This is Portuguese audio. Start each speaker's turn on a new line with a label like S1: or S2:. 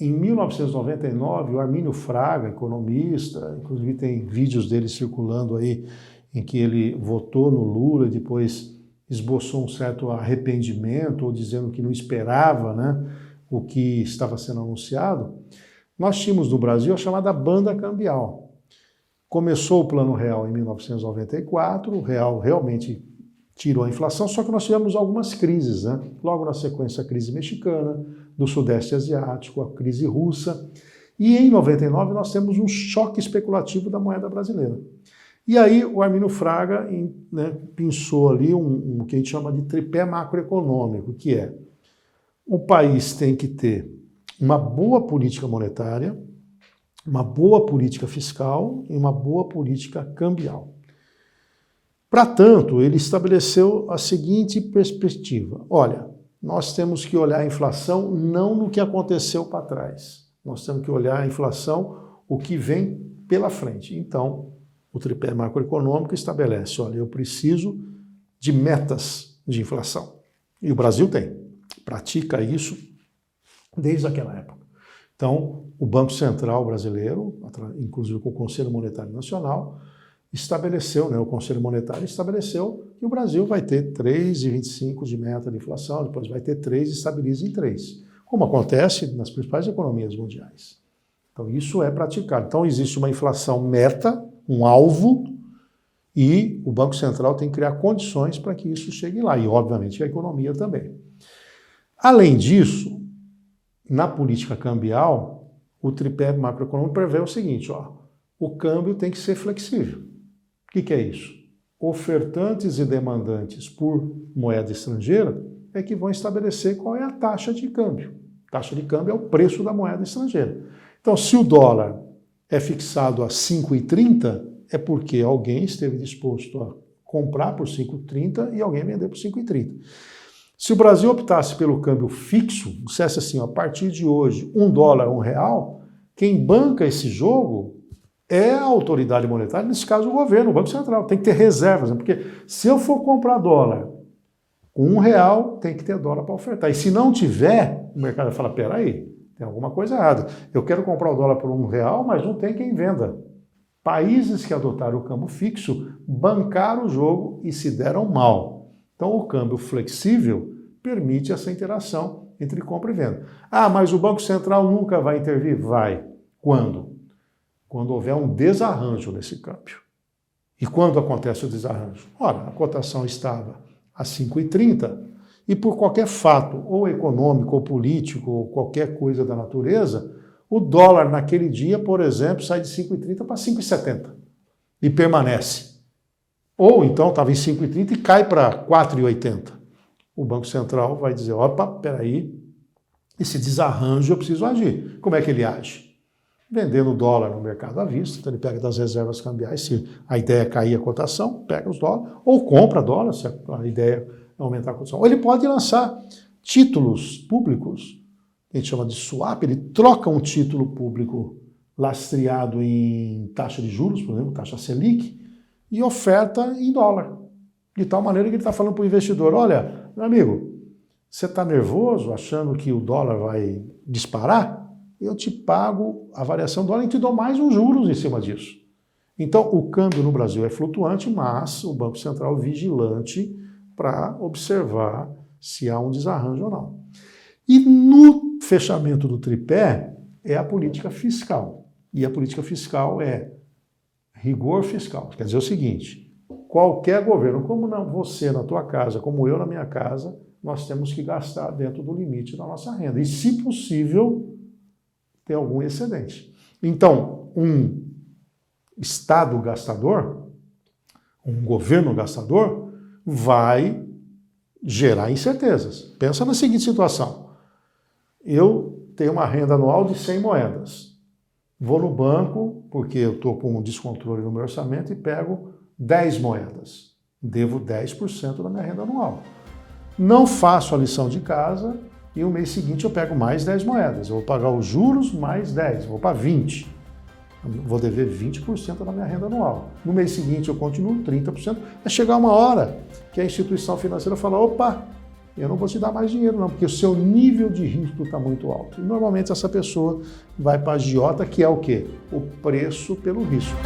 S1: Em 1999, o Armínio Fraga, economista, inclusive tem vídeos dele circulando aí, em que ele votou no Lula e depois esboçou um certo arrependimento, ou dizendo que não esperava, né, o que estava sendo anunciado. Nós tínhamos no Brasil a chamada banda cambial. Começou o Plano Real em 1994, o Real realmente tirou a inflação, só que nós tivemos algumas crises, né? Logo na sequência a crise mexicana, do Sudeste Asiático, a crise russa, e em 99 nós temos um choque especulativo da moeda brasileira. E aí o Armínio Fraga, né, pensou ali um que a gente chama de tripé macroeconômico, que é: o país tem que ter uma boa política monetária, uma boa política fiscal e uma boa política cambial. Para tanto, ele estabeleceu a seguinte perspectiva: olha, nós temos que olhar a inflação não no que aconteceu para trás, nós temos que olhar a inflação, o que vem pela frente. Então, o tripé macroeconômico estabelece: olha, eu preciso de metas de inflação. E o Brasil pratica isso desde aquela época. Então, o Banco Central brasileiro, inclusive com o Conselho Monetário Nacional, estabeleceu, né, o Conselho Monetário estabeleceu que o Brasil vai ter 3,25 de meta de inflação, depois vai ter 3 e estabiliza em 3, como acontece nas principais economias mundiais. Então, isso é praticado. Então, existe uma inflação meta, um alvo, e o Banco Central tem que criar condições para que isso chegue lá, e obviamente a economia também. Além disso, na política cambial, o tripé macroeconômico prevê o seguinte: ó, o câmbio tem que ser flexível. O que é isso? Ofertantes e demandantes por moeda estrangeira é que vão estabelecer qual é a taxa de câmbio. Taxa de câmbio é o preço da moeda estrangeira. Então, se o dólar é fixado a 5,30, é porque alguém esteve disposto a comprar por 5,30 e alguém vender por 5,30. Se o Brasil optasse pelo câmbio fixo, dissesse assim: ó, a partir de hoje, $1, R$1, quem banca esse jogo é a autoridade monetária, nesse caso o governo, o Banco Central. Tem que ter reservas, né? Porque se eu for comprar dólar com R$1, tem que ter dólar para ofertar. E se não tiver, o mercado vai falar: peraí, tem alguma coisa errada. Eu quero comprar o dólar por R$1, mas não tem quem venda. Países que adotaram o câmbio fixo bancaram o jogo e se deram mal. Então, o câmbio flexível permite essa interação entre compra e venda. Ah, mas o Banco Central nunca vai intervir? Vai. Quando? Quando houver um desarranjo nesse câmbio. E quando acontece o desarranjo? Ora, a cotação estava a 5,30 e por qualquer fato, ou econômico, ou político, ou qualquer coisa da natureza, o dólar naquele dia, por exemplo, sai de 5,30 para 5,70 e permanece. Ou então estava em 5,30 e cai para 4,80. O Banco Central vai dizer: opa, peraí, esse desarranjo eu preciso agir. Como é que ele age? Vendendo dólar no mercado à vista, então ele pega das reservas cambiais, se a ideia é cair a cotação, pega os dólares, ou compra dólar, se a ideia é aumentar a cotação. Ou ele pode lançar títulos públicos, que a gente chama de swap, ele troca um título público lastreado em taxa de juros, por exemplo, taxa Selic, e oferta em dólar. De tal maneira que ele está falando para o investidor: olha, meu amigo, você está nervoso achando que o dólar vai disparar? Eu te pago a variação do dólar e te dou mais uns juros em cima disso. Então, o câmbio no Brasil é flutuante, mas o Banco Central é vigilante para observar se há um desarranjo ou não. E no fechamento do tripé é a política fiscal. E a política fiscal é rigor fiscal. Quer dizer o seguinte: qualquer governo, como você na tua casa, como eu na minha casa, nós temos que gastar dentro do limite da nossa renda. E, se possível, ter algum excedente. Então, um Estado gastador, um governo gastador, vai gerar incertezas. Pensa na seguinte situação: eu tenho uma renda anual de 100 moedas. Vou no banco, porque eu estou com um descontrole no meu orçamento, e pego 10 moedas. Devo 10% da minha renda anual. Não faço a lição de casa e no mês seguinte eu pego mais 10 moedas. Eu vou pagar os juros mais 10, vou para 20. Vou dever 20% da minha renda anual. No mês seguinte eu continuo 30%. Vai chegar uma hora que a instituição financeira fala: opa, eu não vou te dar mais dinheiro não, porque o seu nível de risco está muito alto. E normalmente essa pessoa vai para a agiota, que é o quê? O preço pelo risco.